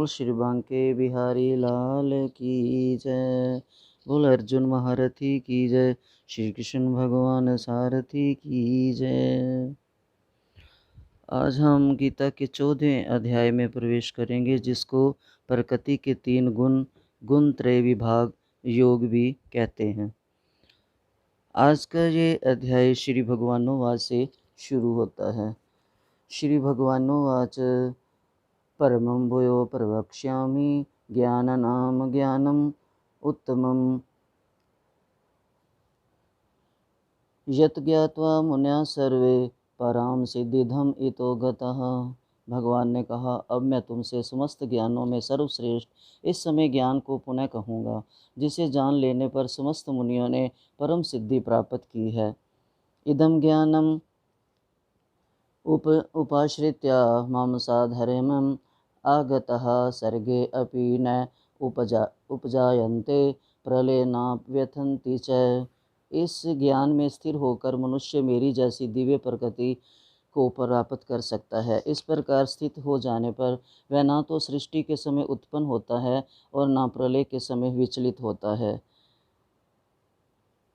बोल श्री बांके बिहारी लाल की जय। बोल अर्जुन महारथी की जय। श्री कृष्ण भगवान सारथी की जय। आज हम गीता के 14वें अध्याय में प्रवेश करेंगे, जिसको प्रकृति के 3 गुण त्रय विभाग योग भी कहते हैं। आज का ये अध्याय श्री भगवानोवाच से शुरू होता है। श्री भगवानोवाच परमं भूयो प्रवक्ष्यामि ज्ञाननाम ज्ञानम् उत्तमम् यत् ज्ञात्वा मुनयः सर्वे परां सिद्धिदम् इतो गतः। भगवान ने कहा, अब मैं तुमसे समस्त ज्ञानों में सर्वश्रेष्ठ इस समय ज्ञान को पुनः कहूँगा, जिसे जान लेने पर समस्त मुनियों ने परम सिद्धि प्राप्त की है। इदं ज्ञानम् उपाश्रित्य मां साधर्म्यम् आगतः सर्गे अपि न उपजायन्ते प्रलयनाप्यथन्ति च। इस ज्ञान में स्थिर होकर मनुष्य मेरी जैसी दिव्य प्रकृति को प्राप्त कर सकता है। इस प्रकार स्थित हो जाने पर वह ना तो सृष्टि के समय उत्पन्न होता है और ना प्रलय के समय विचलित होता है।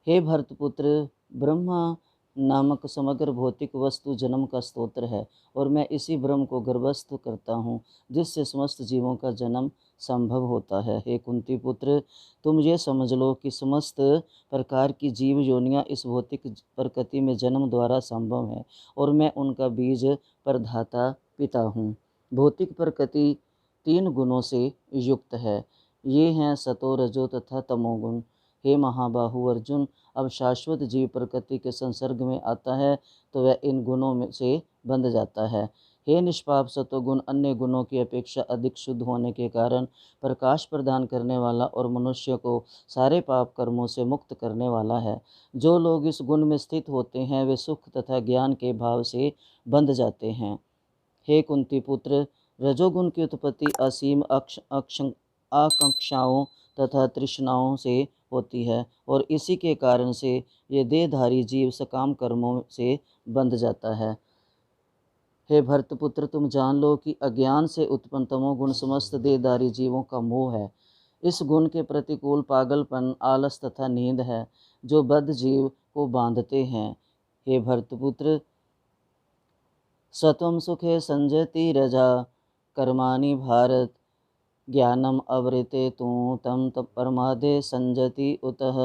हे भरतपुत्र, ब्रह्मा नामक समग्र भौतिक वस्तु जन्म का स्तोत्र है, और मैं इसी ब्रह्म को गर्भस्थ करता हूँ, जिससे समस्त जीवों का जन्म संभव होता है। हे कुंती पुत्र, तुम ये समझ लो कि समस्त प्रकार की जीव योनियाँ इस भौतिक प्रकृति में जन्म द्वारा संभव है, और मैं उनका बीज प्रदाता पिता हूँ। भौतिक प्रकृति 3 गुणों से युक्त है। ये हैं सतो, रजो तथा तमोगुण। हे महाबाहु अर्जुन, अब शाश्वत जीव प्रकृति के संसर्ग में आता है तो वह इन गुणों में से बंध जाता है। हे निष्पाप सतोगुण अन्य गुणों की अपेक्षा अधिक शुद्ध होने के कारण प्रकाश प्रदान करने वाला और मनुष्य को सारे पाप कर्मों से मुक्त करने वाला है। जो लोग इस गुण में स्थित होते हैं वे सुख तथा ज्ञान के भाव से बंध जाते हैं। हे कुंती पुत्र, रजोगुण की उत्पत्ति असीम आकांक्षाओं तथा तृष्णाओं से होती है, और इसी के कारण से ये देहधारी जीव सकाम कर्मों से बंध जाता है। हे भरतपुत्र, तुम जान लो कि अज्ञान से उत्पन्न तमोगुण समस्त देहधारी जीवों का मोह है। इस गुण के प्रतिकूल पागलपन, आलस तथा नींद है, जो बद्ध जीव को बांधते हैं। हे भरतपुत्र, सत्वं सुखे संजयति रजा कर्माणि भारत ज्ञानम आवृते तु तम परमादे संजति उतः।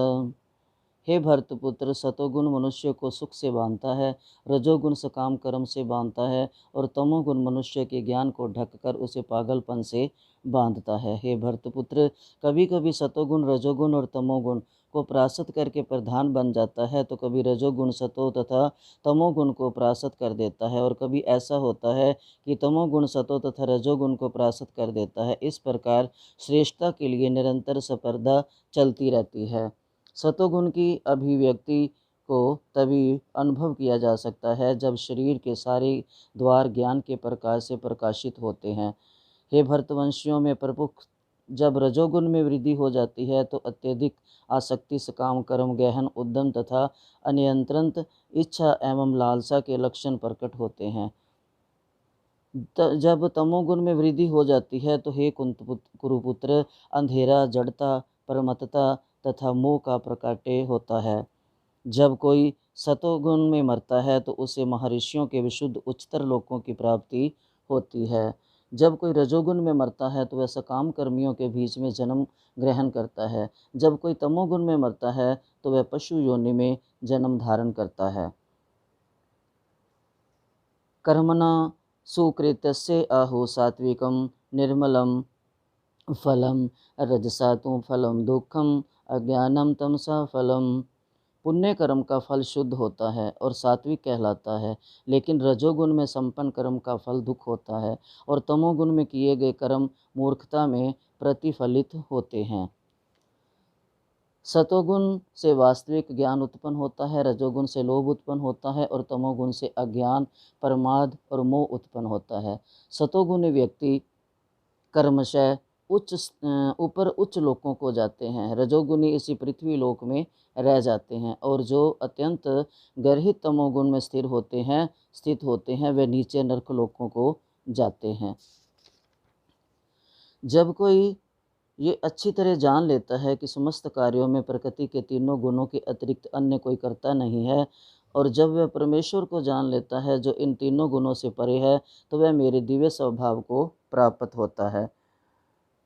हे भरतपुत्र, सतोगुण मनुष्य को सुख से बांधता है, रजोगुण सकाम कर्म से बांधता है, और तमोगुण मनुष्य के ज्ञान को ढककर उसे पागलपन से बांधता है। हे भरतपुत्र, कभी कभी सतोगुण रजोगुण और तमोगुण को परास्त करके प्रधान बन जाता है, तो कभी रजोगुण सतो तथा तमोगुण को परास्त कर देता है, और कभी ऐसा होता है कि तमोगुण सतो तथा रजोगुण को परास्त कर देता है। इस प्रकार श्रेष्ठता के लिए निरंतर स्पर्धा चलती रहती है। सतोगुण की अभिव्यक्ति को तभी अनुभव किया जा सकता है जब शरीर के सारे द्वार ज्ञान के प्रकाश से प्रकाशित होते हैं। हे भरतवंशियों में प्रमुख, जब रजोगुण में वृद्धि हो जाती है तो अत्यधिक आसक्ति, सकाम कर्म, गहन उद्यम तथा अनियंत्रित इच्छा एवं लालसा के लक्षण प्रकट होते हैं। जब तमोगुण में वृद्धि हो जाती है तो हे कुरुपुत्र, अंधेरा, जड़ता, परमतता तथा मोह का प्रकाट्य होता है। जब कोई सतोगुण में मरता है तो उसे महर्षियों के विशुद्ध उच्चतर लोकों की प्राप्ति होती है। जब कोई रजोगुण में मरता है तो वह सकाम कर्मियों के बीच में जन्म ग्रहण करता है। जब कोई तमोगुण में मरता है तो वह पशु योनि में जन्म धारण करता है। कर्मणा सुकृतस्य आहु सात्विकं निर्मलं फलम, रजसा तो फलम दुखम, अज्ञानम तमसा फलम। पुण्य कर्म का फल शुद्ध होता है और सात्विक कहलाता है, लेकिन रजोगुण में संपन्न कर्म का फल दुख होता है, और तमोगुण में किए गए कर्म मूर्खता में प्रतिफलित होते हैं। सतोगुण से वास्तविक ज्ञान उत्पन्न होता है, रजोगुण से लोभ उत्पन्न होता है, और तमोगुण से अज्ञान, प्रमाद और मोह उत्पन्न होता है। सतोगुणी व्यक्ति कर्मशः ऊपर उच्च लोकों को जाते हैं, रजोगुणी इसी पृथ्वी लोक में रह जाते हैं, और जो अत्यंत गर्हित तमोगुण में स्थित होते हैं वे नीचे नरक लोकों को जाते हैं। जब कोई ये अच्छी तरह जान लेता है कि समस्त कार्यों में प्रकृति के तीनों गुणों के अतिरिक्त अन्य कोई करता नहीं है, और जब वह परमेश्वर को जान लेता है जो इन तीनों गुणों से परे है, तो वह मेरे दिव्य स्वभाव को प्राप्त होता है।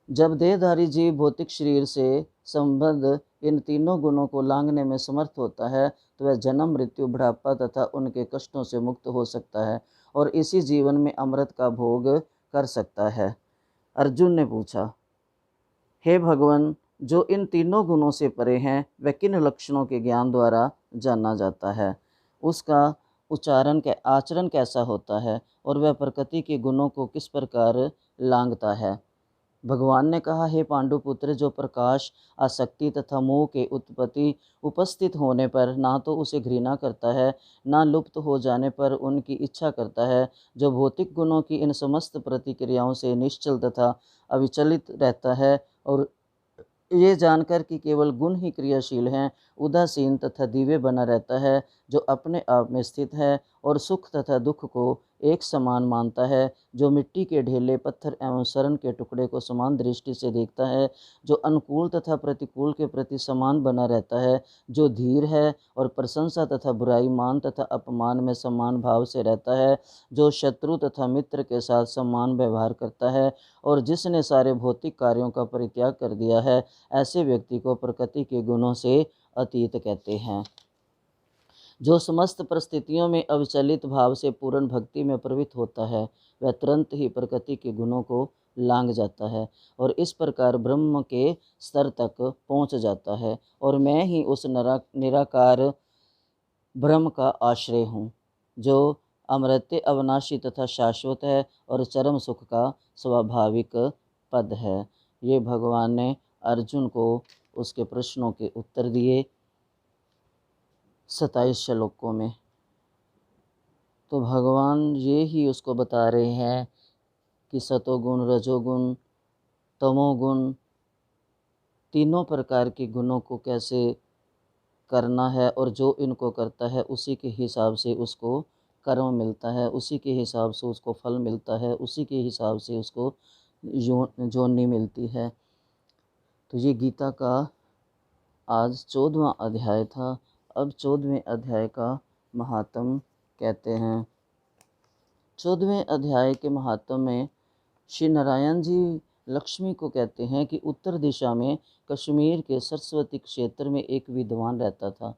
जब देहधारी जीव भौतिक शरीर से संबद्ध इन तीनों गुणों को लांघने में समर्थ होता है, तो वह जन्म, मृत्यु, बुढ़ापा तथा उनके कष्टों से मुक्त हो सकता है और इसी जीवन में अमृत का भोग कर सकता है। अर्जुन ने पूछा, हे भगवान, जो इन तीनों गुणों से परे हैं, वह किन लक्षणों के ज्ञान द्वारा जाना जाता है? उसका आचरण कैसा होता है और वह प्रकृति के गुणों को किस प्रकार लांघता है? भगवान ने कहा, हे पांडुपुत्र, जो प्रकाश, आसक्ति तथा मोह के उत्पत्ति उपस्थित होने पर ना तो उसे घृणा करता है, ना लुप्त हो जाने पर उनकी इच्छा करता है, जो भौतिक गुणों की इन समस्त प्रतिक्रियाओं से निश्चल तथा अविचलित रहता है और ये जानकर कि केवल गुण ही क्रियाशील हैं, उदासीन तथा दिव्य बना रहता है, जो अपने आप में स्थित है और सुख तथा दुख को एक समान मानता है, जो मिट्टी के ढेले, पत्थर एवं स्वर्ण के टुकड़े को समान दृष्टि से देखता है, जो अनुकूल तथा प्रतिकूल के प्रति समान बना रहता है, जो धीर है और प्रशंसा तथा बुराई, मान तथा अपमान में समान भाव से रहता है, जो शत्रु तथा मित्र के साथ समान व्यवहार करता है और जिसने सारे भौतिक कार्यों का परित्याग कर दिया है, ऐसे व्यक्ति को प्रकृति के गुणों से अतीत कहते हैं। जो समस्त परिस्थितियों में अविचलित भाव से पूर्ण भक्ति में प्रवृत्त होता है, वह तुरंत ही प्रकृति के गुणों को लांघ जाता है और इस प्रकार ब्रह्म के स्तर तक पहुंच जाता है, और मैं ही उस निराकार ब्रह्म का आश्रय हूँ, जो अमर्त्य, अविनाशी तथा शाश्वत है और चरम सुख का स्वाभाविक पद है। ये भगवान ने अर्जुन को उसके प्रश्नों के उत्तर दिए 27 श्लोकों में। तो भगवान ये ही उसको बता रहे हैं कि सतोगुण, रजोगुण, तमोगुण, तीनों प्रकार के गुणों को कैसे करना है, और जो इनको करता है उसी के हिसाब से उसको कर्म मिलता है, उसी के हिसाब से उसको फल मिलता है, उसी के हिसाब से उसको जोनी मिलती है। तो ये गीता का आज 14वां अध्याय था। अब 14वें अध्याय का महात्म कहते हैं। 14वें अध्याय के महात्म में श्री नारायण जी लक्ष्मी को कहते हैं कि उत्तर दिशा में कश्मीर के सरस्वती क्षेत्र में एक विद्वान रहता था।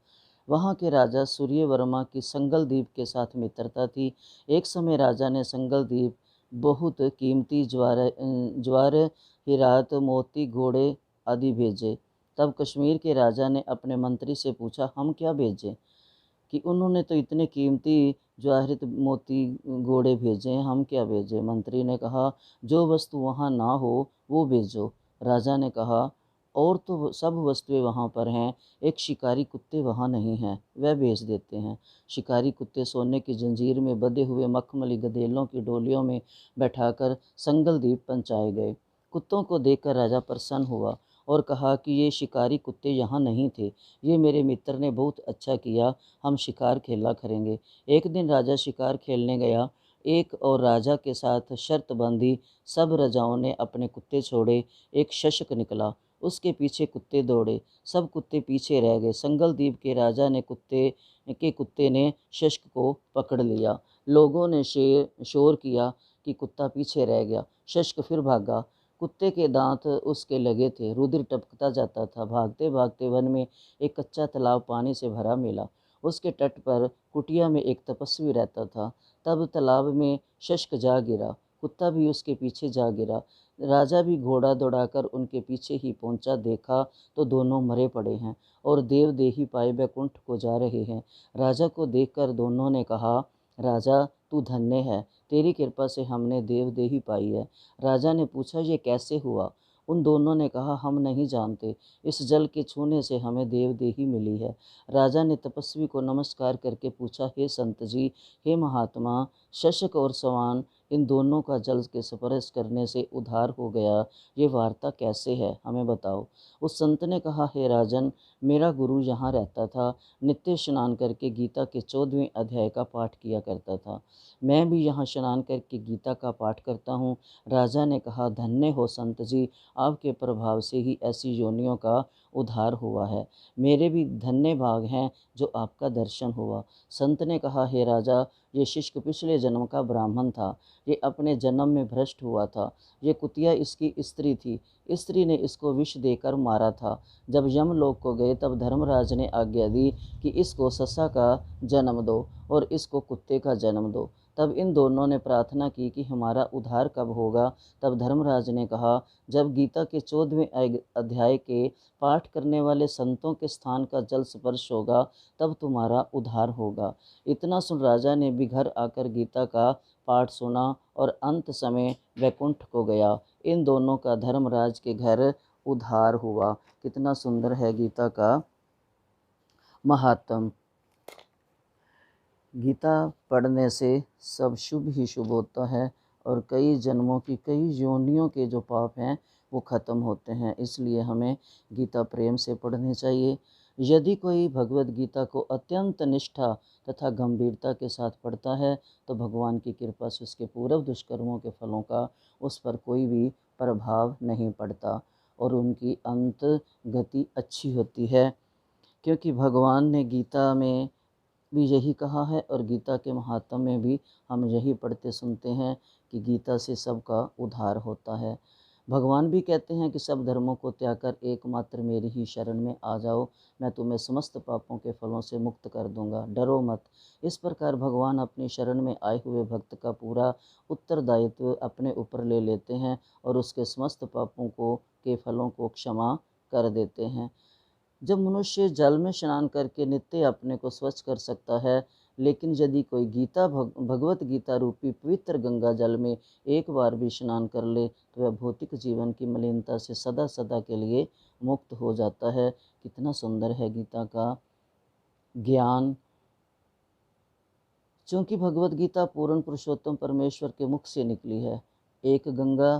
वहाँ के राजा सूर्यवर्मा की संगल द्वीप के साथ मित्रता थी। एक समय राजा ने संगल द्वीप बहुत कीमती ज्वार हीरात, मोती, घोड़े आदि भेजे। तब कश्मीर के राजा ने अपने मंत्री से पूछा, हम क्या भेजें? कि उन्होंने तो इतने कीमती जवाहरित, मोती, घोड़े भेजे हैं, हम क्या भेजें? मंत्री ने कहा, जो वस्तु वहाँ ना हो वो भेजो। राजा ने कहा, और तो सब वस्तुएं वहाँ पर हैं, एक शिकारी कुत्ते वहाँ नहीं हैं, वह भेज देते हैं। शिकारी कुत्ते सोने की जंजीर में बंधे हुए मखमली गधेलों की डोलियों में बैठाकर संगल द्वीप पहुँचाए गए। कुत्तों को देखकर राजा प्रसन्न हुआ और कहा कि ये शिकारी कुत्ते यहाँ नहीं थे, ये मेरे मित्र ने बहुत अच्छा किया, हम शिकार खेला करेंगे। एक दिन राजा शिकार खेलने गया। एक और राजा के साथ शर्त बांधी। सब राजाओं ने अपने कुत्ते छोड़े। एक शशक निकला, उसके पीछे कुत्ते दौड़े, सब कुत्ते पीछे रह गए। संगल द्वीप के राजा ने कुत्ते ने शशक को पकड़ लिया। लोगों ने शोर किया कि कुत्ता पीछे रह गया। शशक फिर भागा। कुत्ते के दांत उसके लगे थे, रुधिर टपकता जाता था। भागते भागते वन में एक कच्चा तालाब पानी से भरा मिला। उसके तट पर कुटिया में एक तपस्वी रहता था। तब तालाब में शशक जा गिरा, कुत्ता भी उसके पीछे जा गिरा। राजा भी घोड़ा दौड़ाकर उनके पीछे ही पहुंचा। देखा तो दोनों मरे पड़े हैं और देवदेही पाए वैकुंठ को जा रहे हैं। राजा को देखकर दोनों ने कहा, राजा तू धन्य है, तेरी कृपा से हमने देवदेही पाई है। राजा ने पूछा, ये कैसे हुआ? उन दोनों ने कहा, हम नहीं जानते, इस जल के छूने से हमें देवदेही मिली है। राजा ने तपस्वी को नमस्कार करके पूछा, हे संत जी, हे महात्मा, शशक और सवान इन दोनों का जल के स्पर्श करने से उद्धार हो गया, ये वार्ता कैसे है, हमें बताओ। उस संत ने कहा, हे राजन, मेरा गुरु यहाँ रहता था, नित्य स्नान करके गीता के 14वें अध्याय का पाठ किया करता था। मैं भी यहाँ स्नान करके गीता का पाठ करता हूँ। राजा ने कहा, धन्य हो संत जी, आपके प्रभाव से ही ऐसी योनियों का उद्धार हुआ है। मेरे भी धन्य भाग हैं जो आपका दर्शन हुआ। संत ने कहा, हे राजा, ये शिष्य पिछले जन्म का ब्राह्मण था। ये अपने जन्म में भ्रष्ट हुआ था। ये कुतिया इसकी स्त्री थी। स्त्री ने इसको विष देकर मारा था। जब यमलोक को गए तब धर्मराज ने आज्ञा दी कि इसको ससा का जन्म दो और इसको कुत्ते का जन्म दो। तब इन दोनों ने प्रार्थना की कि हमारा उद्धार कब होगा। तब धर्मराज ने कहा, जब गीता के 14वें अध्याय के पाठ करने वाले संतों के स्थान का जल स्पर्श होगा तब तुम्हारा उद्धार होगा। इतना सुन राजा ने भी घर आकर गीता का पाठ सुना और अंत समय वैकुंठ को गया। इन दोनों का धर्मराज के घर उद्धार हुआ। कितना सुंदर है गीता का महात्म। गीता पढ़ने से सब शुभ ही शुभ होता है और कई जन्मों की, कई योनियों के जो पाप हैं वो ख़त्म होते हैं। इसलिए हमें गीता प्रेम से पढ़नी चाहिए। यदि कोई भगवत गीता को अत्यंत निष्ठा तथा गंभीरता के साथ पढ़ता है तो भगवान की कृपा से उसके पूर्व दुष्कर्मों के फलों का उस पर कोई भी प्रभाव नहीं पड़ता और उनकी अंत गति अच्छी होती है। क्योंकि भगवान ने गीता में भी यही कहा है और गीता के महात्म्य में भी हम यही पढ़ते सुनते हैं कि गीता से सबका उद्धार होता है। भगवान भी कहते हैं कि सब धर्मों को त्याग कर एकमात्र मेरी ही शरण में आ जाओ, मैं तुम्हें समस्त पापों के फलों से मुक्त कर दूंगा, डरो मत। इस प्रकार भगवान अपनी शरण में आए हुए भक्त का पूरा उत्तरदायित्व अपने ऊपर ले लेते हैं और उसके समस्त पापों को के फलों को क्षमा कर देते हैं। जब मनुष्य जल में स्नान करके नित्य अपने को स्वच्छ कर सकता है, लेकिन यदि कोई भगवत गीता रूपी पवित्र गंगा जल में एक बार भी स्नान कर ले तो वह भौतिक जीवन की मलिनता से सदा सदा के लिए मुक्त हो जाता है। कितना सुंदर है गीता का ज्ञान। चूँकि भगवत गीता पूर्ण पुरुषोत्तम परमेश्वर के मुख से निकली है, एक गंगा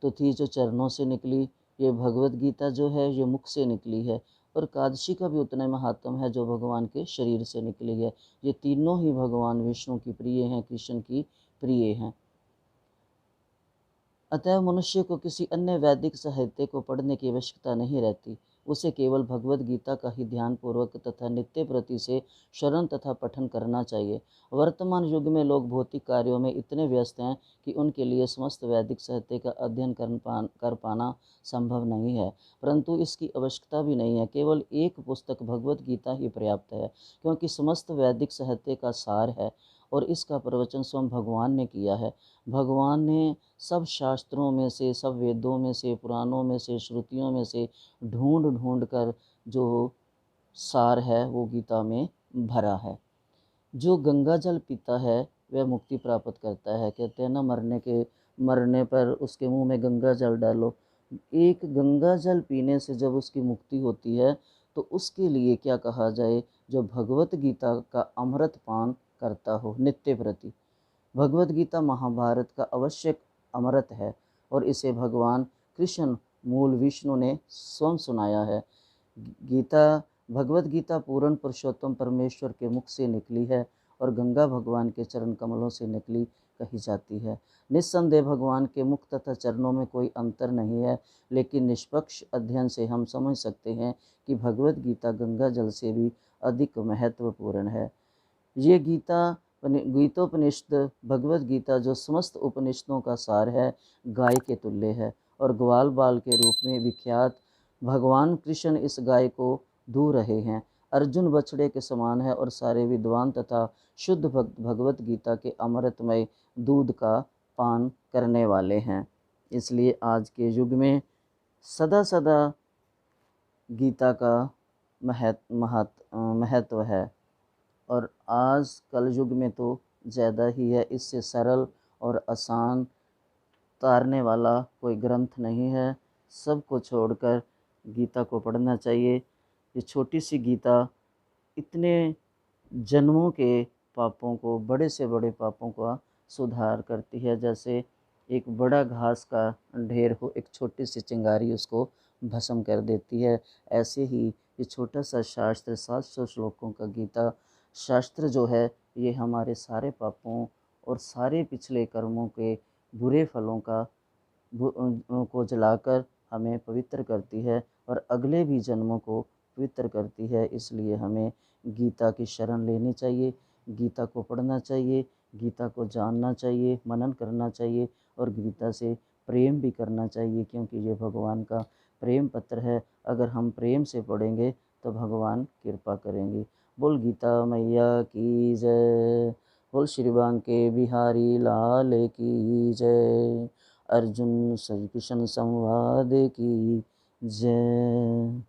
तो थी जो चरणों से निकली, ये भगवत गीता जो है ये मुख से निकली है। और एकादशी का भी उतना महात्म है जो भगवान के शरीर से निकली है। ये तीनों ही भगवान विष्णु की प्रिय हैं, कृष्ण की प्रिय हैं। अतः मनुष्य को किसी अन्य वैदिक साहित्य को पढ़ने की आवश्यकता नहीं रहती। उसे केवल भगवत गीता का ही ध्यानपूर्वक तथा नित्य प्रति से श्रवण तथा पठन करना चाहिए। वर्तमान युग में लोग भौतिक कार्यों में इतने व्यस्त हैं कि उनके लिए समस्त वैदिक साहित्य का अध्ययन कर पाना संभव नहीं है, परंतु इसकी आवश्यकता भी नहीं है। केवल एक पुस्तक भगवत गीता ही पर्याप्त है, क्योंकि समस्त वैदिक साहित्य का सार है और इसका प्रवचन स्वयं भगवान ने किया है। भगवान ने सब शास्त्रों में से, सब वेदों में से, पुराणों में से, श्रुतियों में से ढूंढ ढूंढ कर जो सार है वो गीता में भरा है। जो गंगा जल पीता है वह मुक्ति प्राप्त करता है। कहते हैं ना, मरने पर उसके मुंह में गंगा जल डालो। एक गंगा जल पीने से जब उसकी मुक्ति होती है तो उसके लिए क्या कहा जाए, जो भगवत गीता का अमृत पान करता हो नित्य प्रति। भगवत गीता महाभारत का आवश्यक अमृत है और इसे भगवान कृष्ण मूल विष्णु ने स्वयं सुनाया है। गीता भगवत गीता पूर्ण पुरुषोत्तम परमेश्वर के मुख से निकली है और गंगा भगवान के चरण कमलों से निकली कही जाती है। निस्संदेह भगवान के मुख तथा चरणों में कोई अंतर नहीं है, लेकिन निष्पक्ष अध्ययन से हम समझ सकते हैं कि भगवत गीता गंगा जल से भी अधिक महत्वपूर्ण है। ये गीतोपनिषद भगवत गीता जो समस्त उपनिषदों का सार है, गाय के तुल्य है और ग्वाल बाल के रूप में विख्यात। भगवान कृष्ण इस गाय को दू रहे हैं। अर्जुन बछड़े के समान है और सारे विद्वान तथा शुद्ध भक्त भगवत गीता के अमृतमय दूध का पान करने वाले हैं। इसलिए आज के युग में सदा सदा गीता का महत्व है और आज कल युग में तो ज़्यादा ही है। इससे सरल और आसान तारने वाला कोई ग्रंथ नहीं है। सबको छोड़कर गीता को पढ़ना चाहिए। ये छोटी सी गीता इतने जन्मों के पापों को, बड़े से बड़े पापों का सुधार करती है। जैसे एक बड़ा घास का ढेर हो, एक छोटी सी चिंगारी उसको भस्म कर देती है। ऐसे ही ये छोटा सा शास्त्र 700 श्लोकों का गीता शास्त्र जो है, ये हमारे सारे पापों और सारे पिछले कर्मों के बुरे फलों का को जलाकर हमें पवित्र करती है और अगले भी जन्मों को पवित्र करती है। इसलिए हमें गीता की शरण लेनी चाहिए, गीता को पढ़ना चाहिए, गीता को जानना चाहिए, मनन करना चाहिए और गीता से प्रेम भी करना चाहिए, क्योंकि ये भगवान का प्रेम पत्र है। अगर हम प्रेम से पढ़ेंगे तो भगवान कृपा करेंगे। बोल गीता मैया की जय। बोल श्री बांके बिहारी लाल की जय। अर्जुन श्री कृष्ण संवाद की जय।